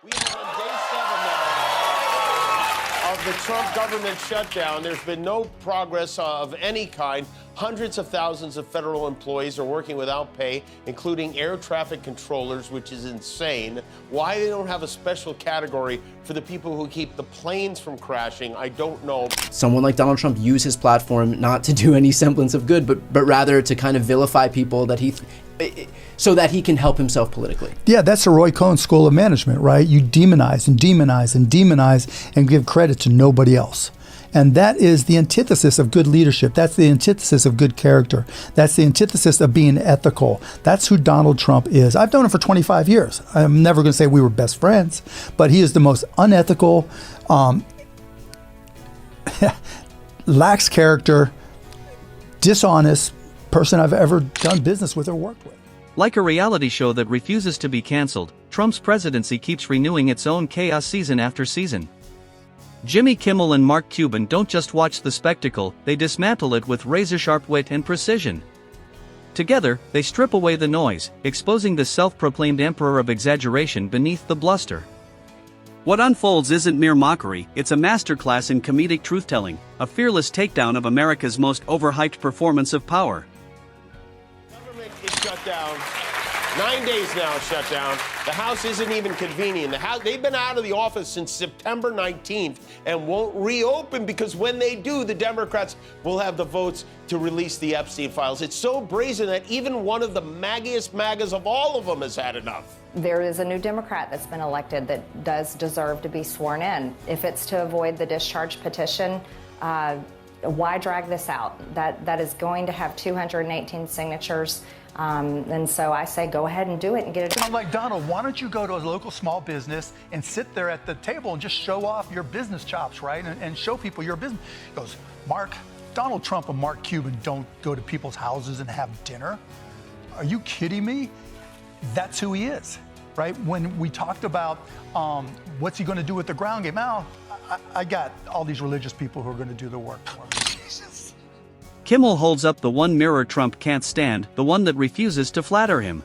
We are on day 7 now of the Trump government shutdown. There's been no progress of any kind. Hundreds of thousands of federal employees are working without pay, including air traffic controllers, which is insane. Why they don't have a special category for the people who keep the planes from crashing, I don't know. Someone like Donald Trump used his platform not to do any semblance of good, but rather to kind of vilify people that so that he can help himself politically. Yeah, that's the Roy Cohn school of management, right? You demonize and demonize and demonize and give credit to nobody else. And that is the antithesis of good leadership. That's the antithesis of good character. That's the antithesis of being ethical. That's who Donald Trump is. I've known him for 25 years. I'm never going to say we were best friends, but he is the most unethical, lacks character, dishonest person I've ever done business with or worked with. Like a reality show that refuses to be canceled, Trump's presidency keeps renewing its own chaos season after season. Jimmy Kimmel and Mark Cuban don't just watch the spectacle, they dismantle it with razor-sharp wit and precision. Together, they strip away the noise, exposing the self-proclaimed emperor of exaggeration beneath the bluster. What unfolds isn't mere mockery, it's a masterclass in comedic truth-telling, a fearless takedown of America's most overhyped performance of power. Government is shut down. 9 days now shut down. The House isn't even convening. They've been out of the office since September 19th and won't reopen because when they do, the Democrats will have the votes to release the Epstein files. It's so brazen that even one of the maggiest MAGAs of all of them has had enough. There is a new Democrat that's been elected that does deserve to be sworn in. If it's to avoid the discharge petition, why drag this out? That is going to have 218 signatures. And so I say go ahead and do it and get it done. I'm like, Donald, why don't you go to a local small business and sit there at the table and just show off your business chops, right? And show people your business. He goes, Mark, Donald Trump and Mark Cuban don't go to people's houses and have dinner. Are you kidding me? That's who he is, right? When we talked about what's he going to do with the ground game, now I got all these religious people who are going to do the work for him. Kimmel holds up the one mirror Trump can't stand, the one that refuses to flatter him.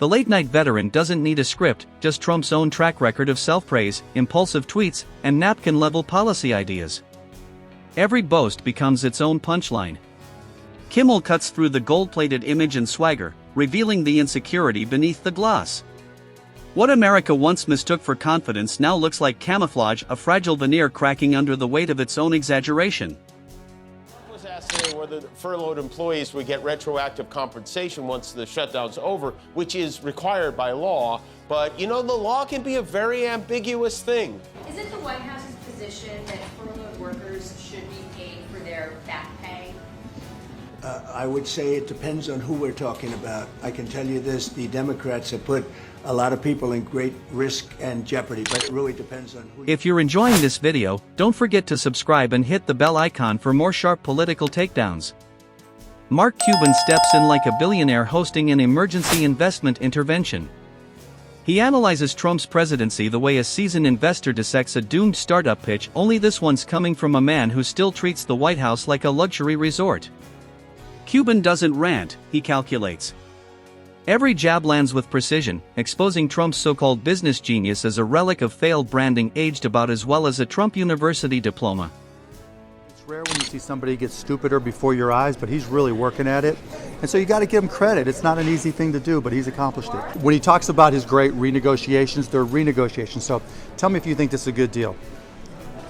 The late-night veteran doesn't need a script, just Trump's own track record of self-praise, impulsive tweets, and napkin-level policy ideas. Every boast becomes its own punchline. Kimmel cuts through the gold-plated image and swagger, revealing the insecurity beneath the gloss. What America once mistook for confidence now looks like camouflage, a fragile veneer cracking under the weight of its own exaggeration. Today whether furloughed employees would get retroactive compensation once the shutdown's over, which is required by law. But, you know, the law can be a very ambiguous thing. Is it the White House's position that furloughed workers should be paid for their back pay? I would say it depends on who we're talking about. I can tell you this, the Democrats have put a lot of people in great risk and jeopardy, but it really depends on who. If you're enjoying this video, don't forget to subscribe and hit the bell icon for more sharp political takedowns. Mark Cuban steps in like a billionaire hosting an emergency investment intervention. He analyzes Trump's presidency the way a seasoned investor dissects a doomed startup pitch, only this one's coming from a man who still treats the White House like a luxury resort. Cuban doesn't rant, he calculates. Every jab lands with precision, exposing Trump's so-called business genius as a relic of failed branding aged about as well as a Trump University diploma. It's rare when you see somebody get stupider before your eyes, but he's really working at it. And so you got to give him credit. It's not an easy thing to do, but he's accomplished it. When he talks about his great renegotiations, they're renegotiations. So tell me if you think this is a good deal.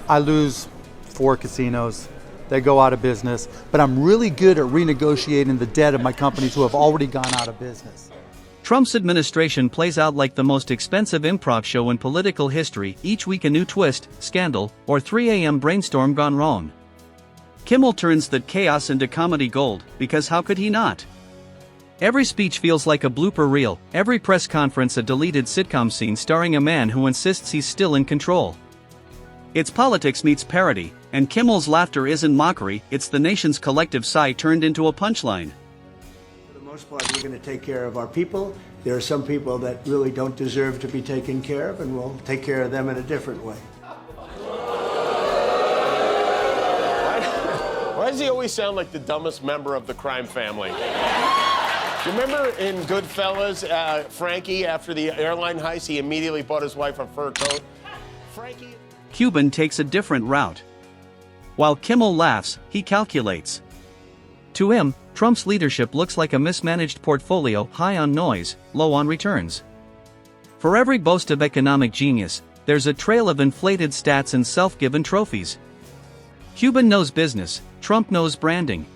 I lose 4 casinos. They go out of business, but I'm really good at renegotiating the debt of my companies who have already gone out of business. Trump's administration plays out like the most expensive improv show in political history, each week a new twist, scandal, or 3 a.m. brainstorm gone wrong. Kimmel turns that chaos into comedy gold, because how could he not? Every speech feels like a blooper reel, every press conference a deleted sitcom scene starring a man who insists he's still in control. It's politics meets parody, and Kimmel's laughter isn't mockery, it's the nation's collective sigh turned into a punchline. For the most part, we're going to take care of our people. There are some people that really don't deserve to be taken care of, and we'll take care of them in a different way. Why does he always sound like the dumbest member of the crime family? You remember in Goodfellas, Frankie, after the airline heist, he immediately bought his wife a fur coat? Frankie. Cuban takes a different route. While Kimmel laughs, he calculates. To him, Trump's leadership looks like a mismanaged portfolio, high on noise, low on returns. For every boast of economic genius, there's a trail of inflated stats and self-given trophies. Cuban knows business, Trump knows branding.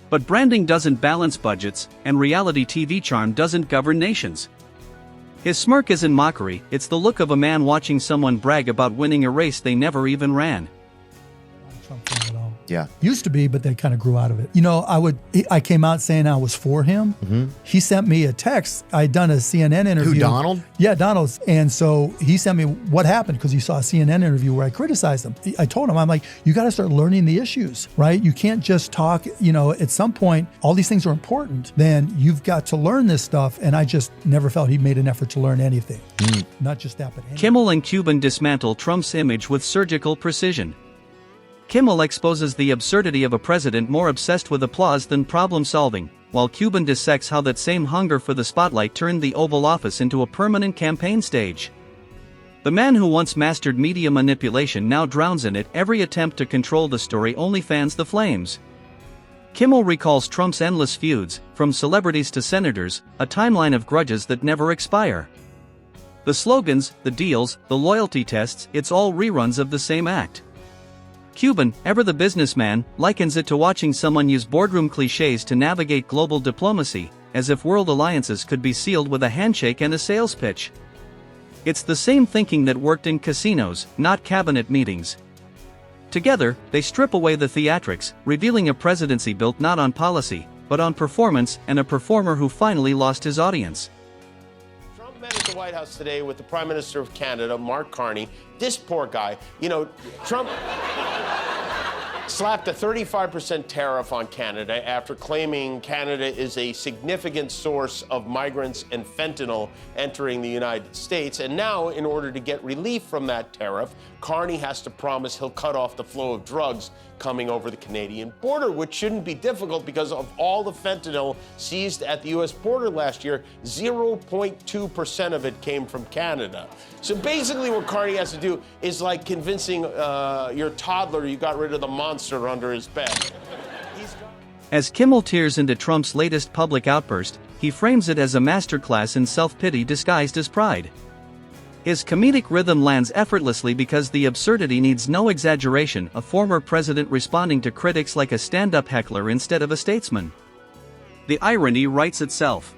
But branding doesn't balance budgets, and reality TV charm doesn't govern nations. His smirk isn't mockery, it's the look of a man watching someone brag about winning a race they never even ran. Trump fan at all. Yeah. Used to be, but they kind of grew out of it. You know, I came out saying I was for him. Mm-hmm. He sent me a text. I'd done a CNN interview. Who, Donald? Yeah, Donald. And so he sent me what happened because he saw a CNN interview where I criticized him. I told him, I'm like, you got to start learning the issues, right? You can't just talk, you know, at some point, all these things are important. Then you've got to learn this stuff. And I just never felt he made an effort to learn anything. Not just that, but anything. Kimmel and Cuban dismantle Trump's image with surgical precision. Kimmel exposes the absurdity of a president more obsessed with applause than problem-solving, while Cuban dissects how that same hunger for the spotlight turned the Oval Office into a permanent campaign stage. The man who once mastered media manipulation now drowns in it. Every attempt to control the story only fans the flames. Kimmel recalls Trump's endless feuds, from celebrities to senators, a timeline of grudges that never expire. The slogans, the deals, the loyalty tests, it's all reruns of the same act. Cuban, ever the businessman, likens it to watching someone use boardroom cliches to navigate global diplomacy, as if world alliances could be sealed with a handshake and a sales pitch. It's the same thinking that worked in casinos, not cabinet meetings. Together, they strip away the theatrics, revealing a presidency built not on policy, but on performance, and a performer who finally lost his audience. Trump met at the White House today with the Prime Minister of Canada, Mark Carney. This poor guy, you know, Trump slapped a 35% tariff on Canada after claiming Canada is a significant source of migrants and fentanyl entering the United States. And now, in order to get relief from that tariff, Carney has to promise he'll cut off the flow of drugs coming over the Canadian border, which shouldn't be difficult because of all the fentanyl seized at the U.S. border last year, 0.2% of it came from Canada. So basically what Carney has to do is like convincing your toddler you got rid of the monster under his bed. As Kimmel tears into Trump's latest public outburst, he frames it as a masterclass in self-pity disguised as pride. His comedic rhythm lands effortlessly because the absurdity needs no exaggeration, a former president responding to critics like a stand-up heckler instead of a statesman. The irony writes itself.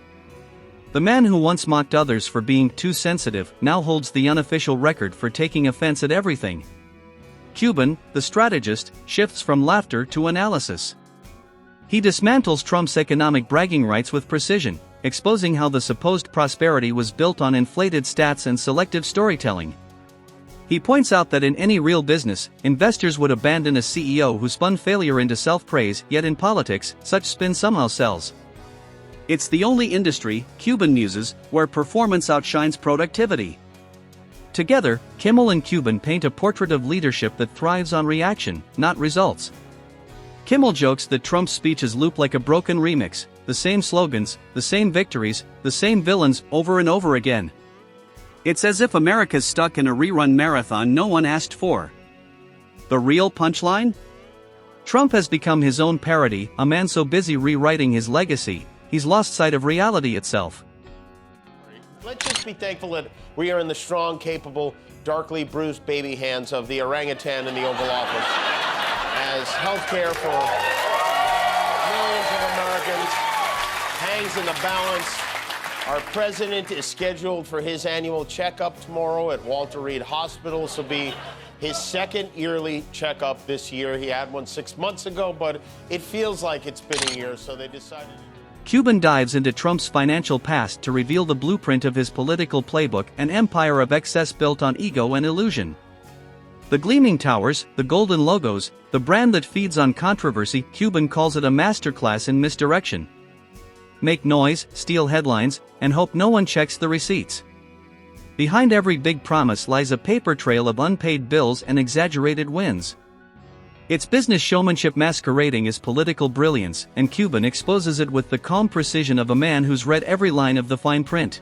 The man who once mocked others for being too sensitive now holds the unofficial record for taking offense at everything. Cuban, the strategist, shifts from laughter to analysis. He dismantles Trump's economic bragging rights with precision, exposing how the supposed prosperity was built on inflated stats and selective storytelling. He points out that in any real business, investors would abandon a CEO who spun failure into self-praise, yet in politics, such spin somehow sells. It's the only industry, Cuban muses, where performance outshines productivity. Together, Kimmel and Cuban paint a portrait of leadership that thrives on reaction, not results. Kimmel jokes that Trump's speeches loop like a broken remix, the same slogans, the same victories, the same villains over and over again. It's as if America's stuck in a rerun marathon no one asked for. The real punchline? Trump has become his own parody, a man so busy rewriting his legacy, he's lost sight of reality itself. Let's just be thankful that we are in the strong, capable, darkly bruised baby hands of the orangutan in the Oval Office, as healthcare for millions of Americans hangs in the balance. Our president is scheduled for his annual checkup tomorrow at Walter Reed Hospital. This will be his second yearly checkup this year. He had one 6 months ago, but it feels like it's been a year, so they decided to... Cuban dives into Trump's financial past to reveal the blueprint of his political playbook, an empire of excess built on ego and illusion. The gleaming towers, the golden logos, the brand that feeds on controversy, Cuban calls it a masterclass in misdirection. Make noise, steal headlines, and hope no one checks the receipts. Behind every big promise lies a paper trail of unpaid bills and exaggerated wins. It's business showmanship masquerading as political brilliance, and Cuban exposes it with the calm precision of a man who's read every line of the fine print.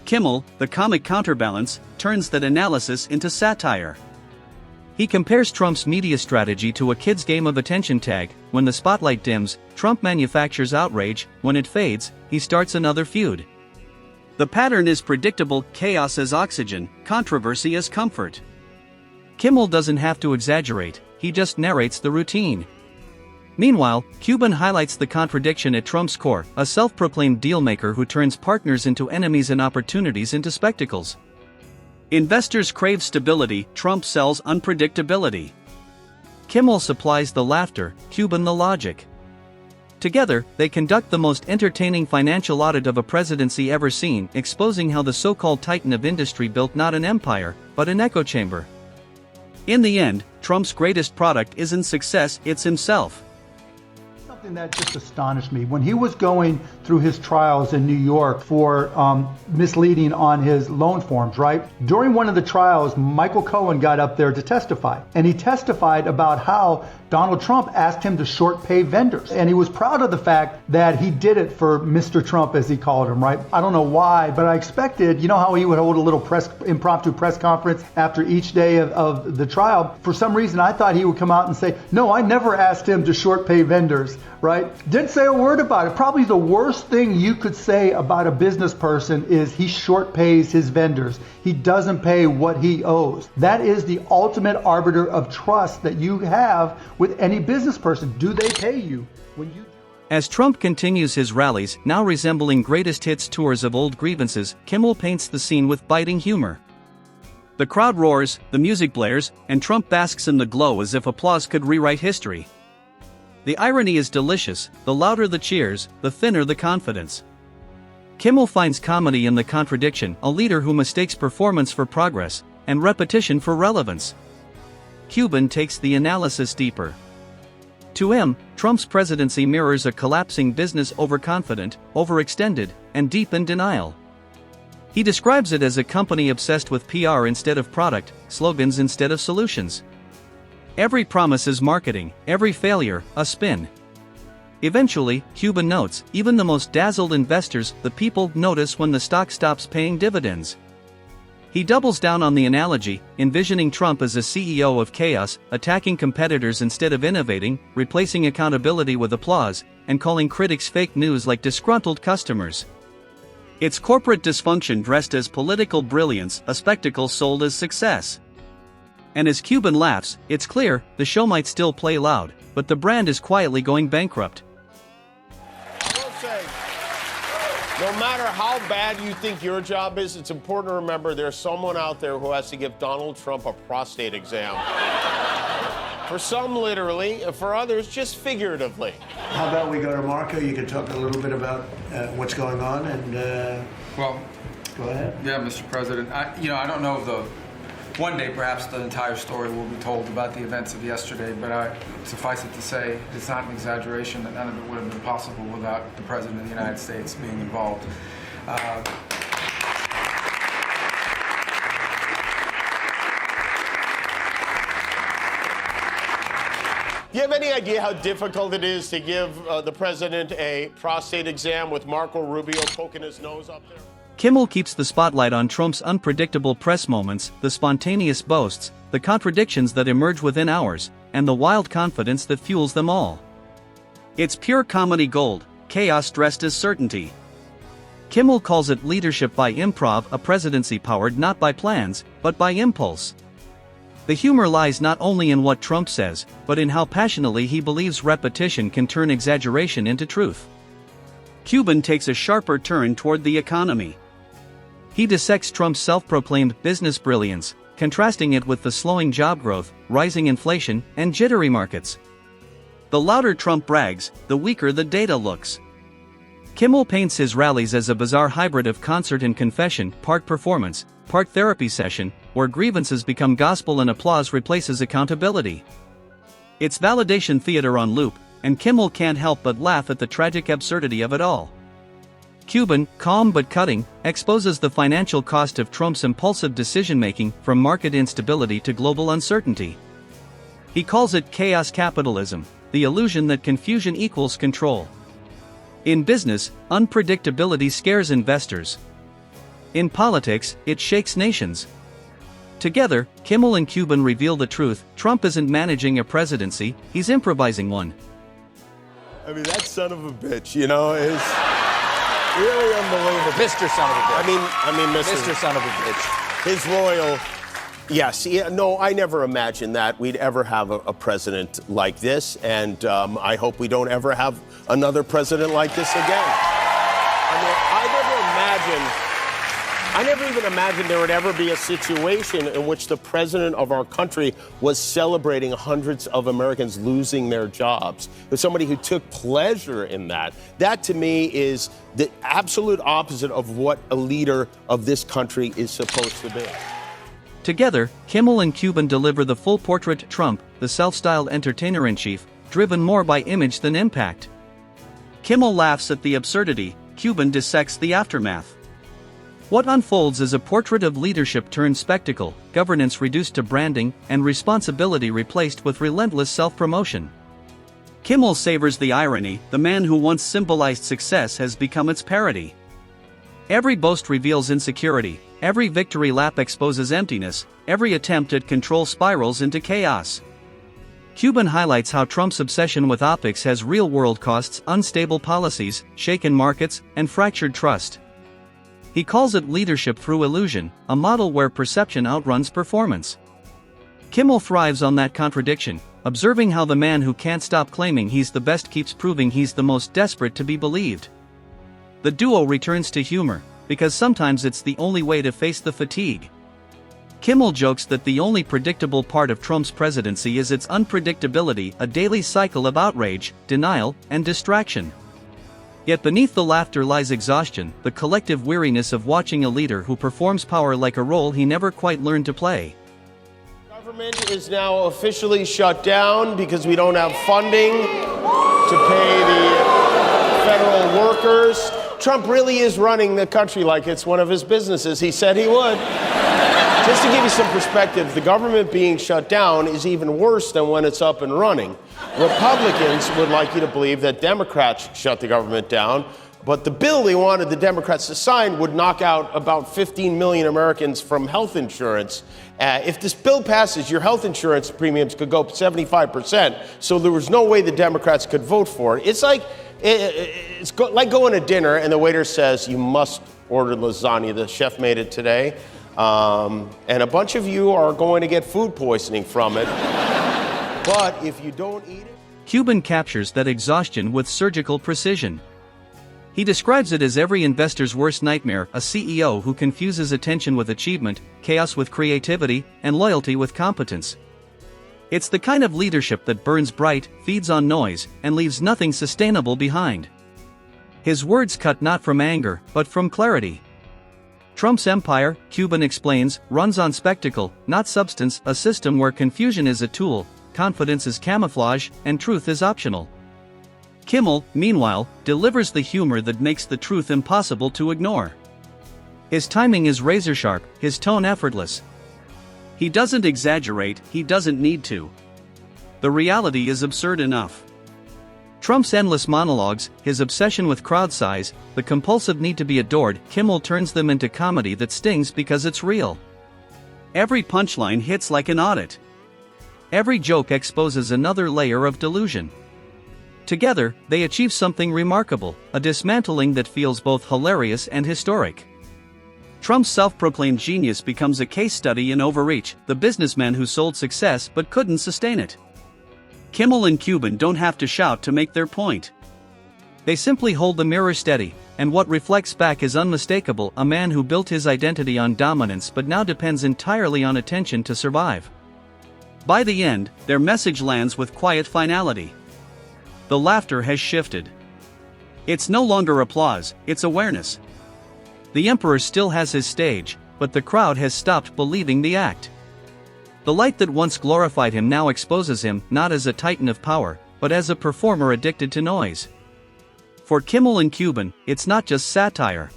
Kimmel, the comic counterbalance, turns that analysis into satire. He compares Trump's media strategy to a kid's game of attention tag. When the spotlight dims, Trump manufactures outrage. When it fades, he starts another feud. The pattern is predictable: chaos as oxygen, controversy as comfort. Kimmel doesn't have to exaggerate, he just narrates the routine. Meanwhile, Cuban highlights the contradiction at Trump's core, a self-proclaimed dealmaker who turns partners into enemies and opportunities into spectacles. Investors crave stability, Trump sells unpredictability. Kimmel supplies the laughter, Cuban the logic. Together, they conduct the most entertaining financial audit of a presidency ever seen, exposing how the so-called titan of industry built not an empire, but an echo chamber. In the end, Trump's greatest product isn't success, it's himself. Something that just astonished me. When he was going through his trials in New York for misleading on his loan forms, right? During one of the trials, Michael Cohen got up there to testify. And he testified about how Donald Trump asked him to short pay vendors. And he was proud of the fact that he did it for Mr. Trump, as he called him, right? I don't know why, but I expected, you know how he would hold a little impromptu press conference after each day of the trial? For some reason, I thought he would come out and say, no, I never asked him to short pay vendors, right? Didn't say a word about it. Probably the worst thing you could say about a business person is he short pays his vendors. He doesn't pay what he owes. That is the ultimate arbiter of trust that you have with any business person. Do they pay you when you... As Trump continues his rallies, now resembling greatest hits tours of old grievances, Kimmel paints the scene with biting humor. The crowd roars, the music blares, and Trump basks in the glow as if applause could rewrite history. The irony is delicious: the louder the cheers, the thinner the confidence. Kimmel finds comedy in the contradiction, a leader who mistakes performance for progress, and repetition for relevance. Cuban takes the analysis deeper. To him, Trump's presidency mirrors a collapsing business, overconfident, overextended, and deep in denial. He describes it as a company obsessed with PR instead of product, slogans instead of solutions. Every promise is marketing, every failure, a spin. Eventually, Cuban notes, even the most dazzled investors, the people, notice when the stock stops paying dividends. He doubles down on the analogy, envisioning Trump as a CEO of chaos, attacking competitors instead of innovating, replacing accountability with applause, and calling critics fake news like disgruntled customers. It's corporate dysfunction dressed as political brilliance, a spectacle sold as success. And as Cuban laughs, it's clear, the show might still play loud, but the brand is quietly going bankrupt. I will say, no matter how bad you think your job is, it's important to remember there's someone out there who has to give Donald Trump a prostate exam. For some, literally, for others, just figuratively. How about we go to Marco? You can talk a little bit about what's going on and, well, go ahead. Yeah, Mr. President. I don't know if one day perhaps the entire story will be told about the events of yesterday, but suffice it to say, it's not an exaggeration that none of it would have been possible without the President of the United States being involved. Do you have any idea how difficult it is to give the president a prostate exam with Marco Rubio poking his nose up there? Kimmel keeps the spotlight on Trump's unpredictable press moments, the spontaneous boasts, the contradictions that emerge within hours, and the wild confidence that fuels them all. It's pure comedy gold, chaos dressed as certainty. Kimmel calls it leadership by improv, a presidency powered not by plans, but by impulse. The humor lies not only in what Trump says, but in how passionately he believes repetition can turn exaggeration into truth. Cuban takes a sharper turn toward the economy. He dissects Trump's self-proclaimed business brilliance, contrasting it with the slowing job growth, rising inflation, and jittery markets. The louder Trump brags, the weaker the data looks. Kimmel paints his rallies as a bizarre hybrid of concert and confession, part performance, part therapy session, where grievances become gospel and applause replaces accountability. It's validation theater on loop, and Kimmel can't help but laugh at the tragic absurdity of it all. Cuban, calm but cutting, exposes the financial cost of Trump's impulsive decision-making, from market instability to global uncertainty. He calls it chaos capitalism, the illusion that confusion equals control. In business, unpredictability scares investors. In politics, it shakes nations. Together, Kimmel and Cuban reveal the truth: Trump isn't managing a presidency, he's improvising one. I mean, that son of a bitch, you know, is really unbelievable. Mr. Son of a bitch. I mean, Mr. Son of a bitch. His royal. Yes, yeah, no, I never imagined that we'd ever have a president like this, and I hope we don't ever have another president like this again. I mean, I never even imagined there would ever be a situation in which the president of our country was celebrating hundreds of Americans losing their jobs. There's somebody who took pleasure in that. That, to me, is the absolute opposite of what a leader of this country is supposed to be. Together, Kimmel and Cuban deliver the full portrait: Trump, the self-styled entertainer-in-chief, driven more by image than impact. Kimmel laughs at the absurdity, Cuban dissects the aftermath. What unfolds is a portrait of leadership turned spectacle, governance reduced to branding, and responsibility replaced with relentless self-promotion. Kimmel savors the irony: the man who once symbolized success has become its parody. Every boast reveals insecurity, every victory lap exposes emptiness, every attempt at control spirals into chaos. Cuban highlights how Trump's obsession with optics has real-world costs: unstable policies, shaken markets, and fractured trust. He calls it leadership through illusion, a model where perception outruns performance. Kimmel thrives on that contradiction, observing how the man who can't stop claiming he's the best keeps proving he's the most desperate to be believed. The duo returns to humor, because sometimes it's the only way to face the fatigue. Kimmel jokes that the only predictable part of Trump's presidency is its unpredictability, a daily cycle of outrage, denial, and distraction. Yet beneath the laughter lies exhaustion, the collective weariness of watching a leader who performs power like a role he never quite learned to play. Government is now officially shut down because we don't have funding to pay the federal workers. Trump really is running the country like it's one of his businesses. He said he would. Just to give you some perspective, the government being shut down is even worse than when it's up and running. Republicans would like you to believe that Democrats shut the government down, but the bill they wanted the Democrats to sign would knock out about 15 million Americans from health insurance. If this bill passes, your health insurance premiums could go up 75%, so there was no way the Democrats could vote for it. It's like like going to dinner and the waiter says, you must order lasagna, the chef made it today, and a bunch of you are going to get food poisoning from it, but if you don't eat it... Cuban captures that exhaustion with surgical precision. He describes it as every investor's worst nightmare: a CEO who confuses attention with achievement, chaos with creativity, and loyalty with competence. It's the kind of leadership that burns bright, feeds on noise, and leaves nothing sustainable behind. His words cut not from anger, but from clarity. Trump's empire, Cuban explains, runs on spectacle, not substance, a system where confusion is a tool, confidence is camouflage, and truth is optional. Kimmel, meanwhile, delivers the humor that makes the truth impossible to ignore. His timing is razor-sharp, his tone effortless. He doesn't exaggerate, he doesn't need to. The reality is absurd enough. Trump's endless monologues, his obsession with crowd size, the compulsive need to be adored, Kimmel turns them into comedy that stings because it's real. Every punchline hits like an audit. Every joke exposes another layer of delusion. Together, they achieve something remarkable, a dismantling that feels both hilarious and historic. Trump's self-proclaimed genius becomes a case study in overreach, the businessman who sold success but couldn't sustain it. Kimmel and Cuban don't have to shout to make their point. They simply hold the mirror steady, and what reflects back is unmistakable: a man who built his identity on dominance but now depends entirely on attention to survive. By the end, their message lands with quiet finality. The laughter has shifted. It's no longer applause, it's awareness. The emperor still has his stage, but the crowd has stopped believing the act. The light that once glorified him now exposes him, not as a titan of power, but as a performer addicted to noise. For Kimmel and Cuban, it's not just satire.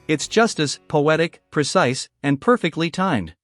It's justice, poetic, precise, and perfectly timed.